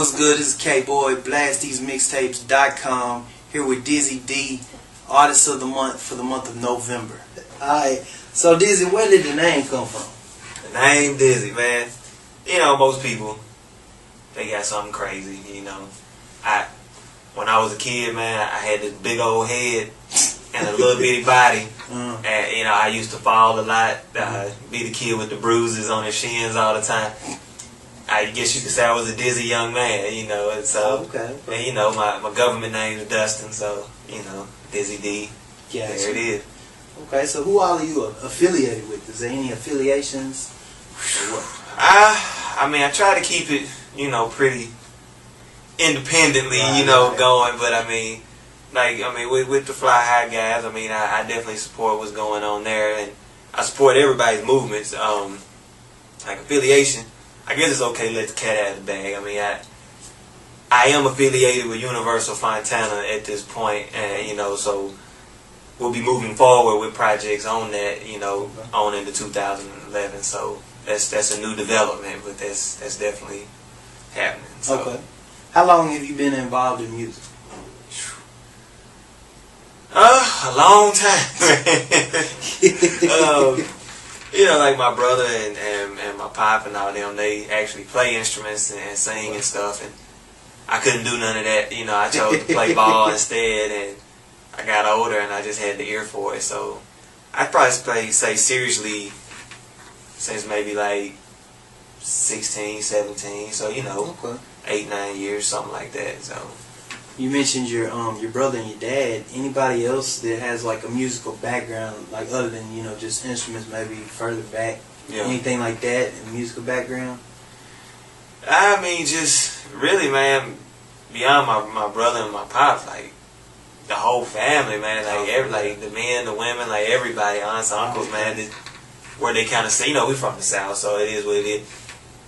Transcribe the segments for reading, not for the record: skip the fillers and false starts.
what's good? This is K-Boy, BlastTheseMixtapes.com, here with Dizzy D, Artist of the Month for the month of November. Alright, so Dizzy, where did the name come from? The name Dizzy, man. You know, most people, they got something crazy, you know. When I was a kid, man, I had this big old head and a little bitty body. And, you know, I used to fall a lot, be the kid with the bruises on his shins all the time. I guess you could say I was a dizzy young man, you know, and so, and, you know, my government name is Dustin, so, you know, Dizzy D, Gotcha. There it is. Okay, so who all are you affiliated with? Is there any affiliations? Or what? I mean, I try to keep it, you know, pretty independently, you know, going, but I mean, with the Fly High guys, I mean, I definitely support what's going on there, and I support everybody's movements. Like affiliation, I guess it's okay to let the cat out of the bag. I mean, I am affiliated with Universal Fontana at this point, and you know, so we'll be moving forward with projects on that, you know, on into 2011. So that's a new development, but that's definitely happening. So. Okay. How long have you been involved in music? A long time. You know, like my brother and my pop and all them, they actually play instruments and sing and stuff, and I couldn't do none of that. You know, I chose to play ball instead, and I got older and I just had the ear for it. So I'd probably say seriously since maybe like 16, 17. So, you know, 8, 9 years, something like that. So. You mentioned your brother and your dad. Anybody else that has like a musical background, like other than, you know, just instruments, maybe further back? Yeah. Anything like that in musical background? I mean, just really, man, beyond my brother and my pops, like the whole family, man, like the men, the women, like everybody, aunts, uncles, man, where they kind of say, you know, we from the South, so it is what it is.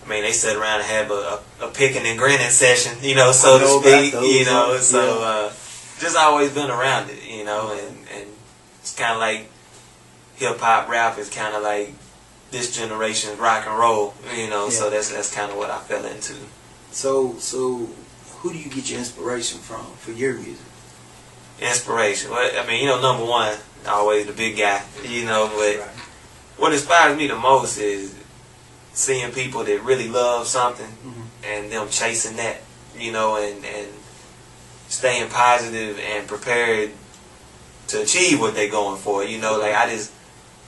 I mean, they sit around and have a picking and grinning session, you know, so to speak, you know, so just always been around it, you know, and it's kind of like hip-hop rap is kind of like this generation's rock and roll, you know, so that's kind of what I fell into. So who do you get your inspiration from for your music? Inspiration? Well, I mean, you know, number one, always the big guy, you know, but what inspires me the most is seeing people that really love something and them chasing that, you know, and staying positive and prepared to achieve what they're going for, you know. Like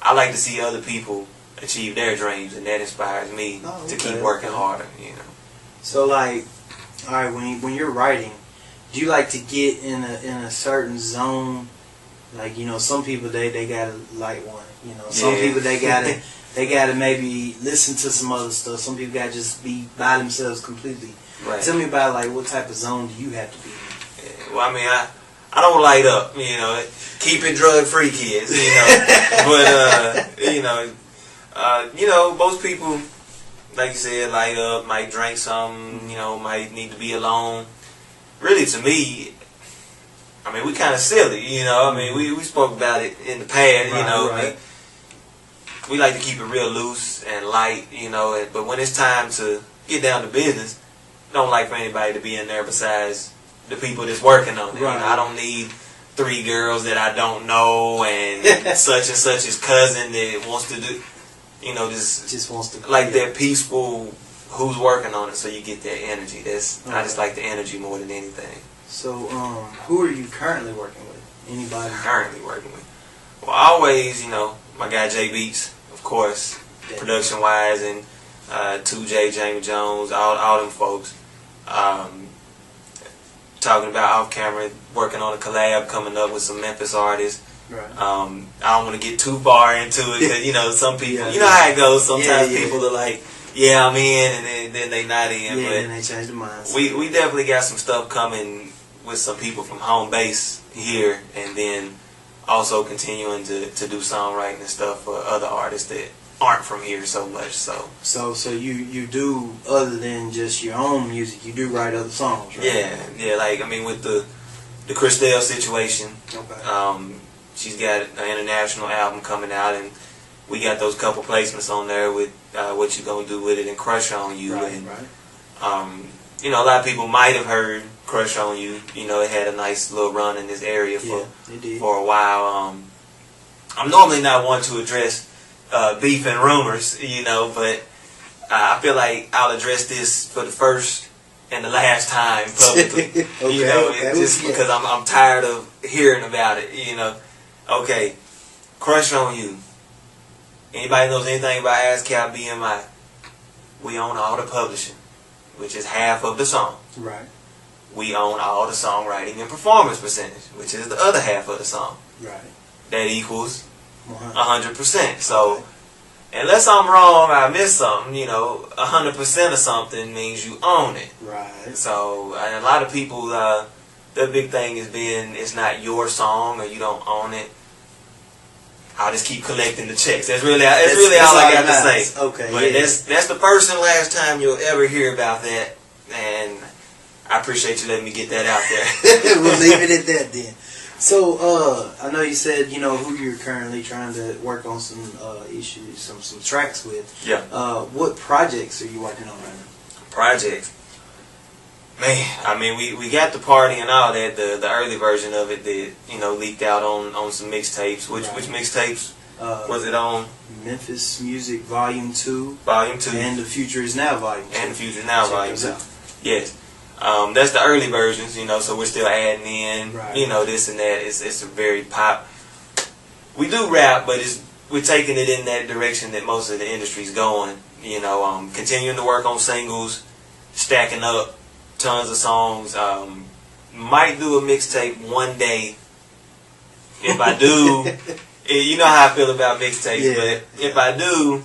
I like to see other people achieve their dreams, and that inspires me to keep working harder, you know. So like, all right, when you're writing, do you like to get in a certain zone? Like, you know, some people they gotta light one, you know. Some people they gotta maybe listen to some other stuff. Some people gotta just be by themselves completely. Right. Tell me about like what type of zone do you have to be in? Yeah, well, I mean, I don't light up, you know. Keep it drug free, kids, you know. But you know, most people, like you said, light up, might drink something, you know, might need to be alone. Really, to me, I mean, we kind of silly, you know. I mean, we spoke about it in the past, you know. Like, we like to keep it real loose and light, you know. But when it's time to get down to business, don't like for anybody to be in there besides the people that's working on it. You know, I don't need 3 girls that I don't know and such and such's cousin that wants to do, you know, just wants to like that peaceful. Who's working on it, so you get that energy. I just like the energy more than anything. So, who are you currently working with? Anybody? Currently working with? Well, always, you know, my guy J Beats, of course, production-wise, and 2J, Jamie Jones, all them folks. Talking about off-camera, working on a collab, coming up with some Memphis artists. Right. I don't want to get too far into it, because, you know, some people, you know how it goes. Sometimes people are like, yeah, I'm in, and then they not in. Yeah, but and they change their minds. We definitely got some stuff coming with some people from home base here, and then also continuing to do songwriting and stuff for other artists that aren't from here so much. So you do, other than just your own music, you do write other songs, right? Yeah. Like, I mean, with the Christelle situation, she's got an international album coming out, and we got those couple placements on there with What You Gonna Do With It and Crush On You, you know, a lot of people might have heard Crush on You. You know, it had a nice little run in this area for a while. I'm normally not one to address beef and rumors, you know, but I feel like I'll address this for the first and the last time publicly. Okay, you know, just because I'm tired of hearing about it, you know. Okay, Crush on You. Anybody knows anything about ASCAP BMI? We own all the publishing, which is half of the song. Right. We own all the songwriting and performance percentage, which is the other half of the song. Right. That equals 100%. So, unless I'm wrong, I missed something, you know, 100% of something means you own it. Right. So, and a lot of people, the big thing is being it's not your song or you don't own it. I'll just keep collecting the checks. That's really all I got to say. Okay. But that's the first and last time you'll ever hear about that, and I appreciate you letting me get that out there. We'll leave it at that then. So, I know you said, you know, who you're currently trying to work on some issues, some tracks with. Yeah. What projects are you working on right now? Projects. Man, I mean, we got the party and all that, the early version of it that, you know, leaked out on some mixtapes. Which mixtapes was it on? Memphis Music Volume 2. Volume 2. And The Future Is Now Volume 2. And The Future Is Now Volume 2. Yes. That's the early versions, you know, so we're still adding in, you know, this and that. It's a very pop. We do rap, but we're taking it in that direction that most of the industry's going. You know, continuing to work on singles, stacking up tons of songs. Might do a mixtape one day. If I do, you know how I feel about mixtapes, but if I do,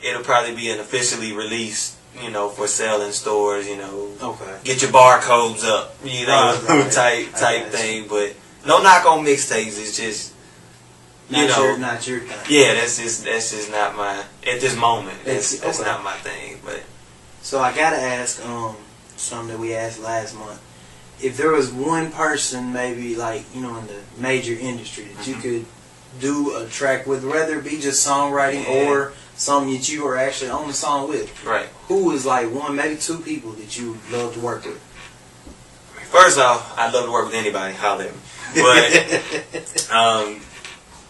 it'll probably be an officially released, you know, for sale in stores, you know. Okay. Get your barcodes up, you know, type thing. But no knock on mixtapes. It's just, not your thing. Yeah, that's just not my at this moment. That's not my thing. But so I gotta ask something that we asked last month. If there was one person, maybe like, you know, in the major industry that you could do a track with, whether it be just songwriting or something that you are actually on the song with, right? Who is like one, maybe two people that you love to work with? First off, I'd love to work with anybody. Holler at me. But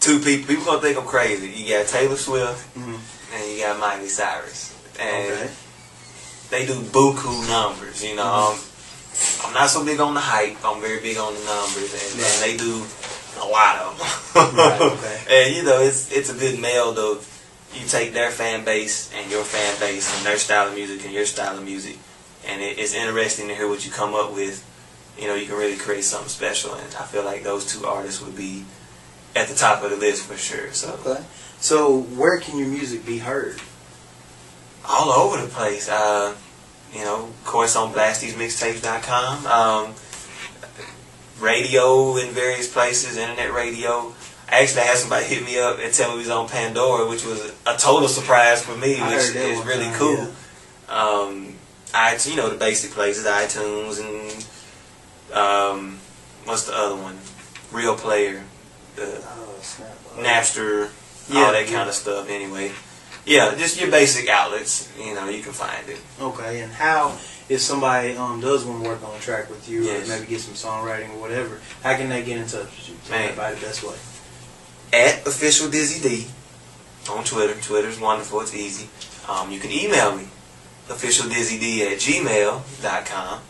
two people. People gonna think I'm crazy. You got Taylor Swift and you got Miley Cyrus, and they do buku numbers. You know, I'm not so big on the hype. I'm very big on the numbers, and they do a lot of them. And you know, it's a good meld of you take their fan base and your fan base and their style of music and your style of music, and it's interesting to hear what you come up with. You know, you can really create something special, and I feel like those two artists would be at the top of the list for sure. So where can your music be heard? All over the place. You know, of course on BlastTheseMixtapes.com. Radio in various places, internet radio. I actually had somebody hit me up and tell me we was on Pandora, which was a total surprise for me, which is really cool. You know, the basic places, iTunes and what's the other one? Real Player, Napster, all that kind of stuff. Anyway, yeah, just your basic outlets. You know, you can find it. Okay, and how, if somebody does want to work on a track with you, or maybe get some songwriting or whatever, how can they get in touch with you? Tell everybody the best way. At Official Dizzy D on Twitter. Twitter's wonderful. It's easy. You can email me, officialdizzyD@gmail.com.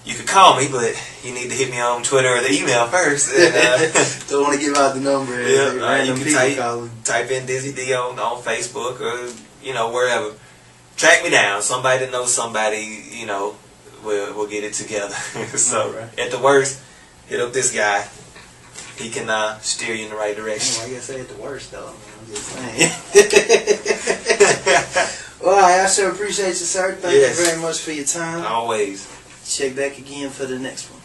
You could call me, but you need to hit me on Twitter or the email first. Don't want to give out the number. You can type in Dizzy D on Facebook or, you know, wherever. Track me down. Somebody that knows somebody, you know, we'll get it together. So, at the worst, hit up this guy. He can steer you in the right direction. Why you gotta say at the worst, though? I mean, I'm just saying. Well, I sure appreciate you, sir. Thank you very much for your time. Always. Check back again for the next one.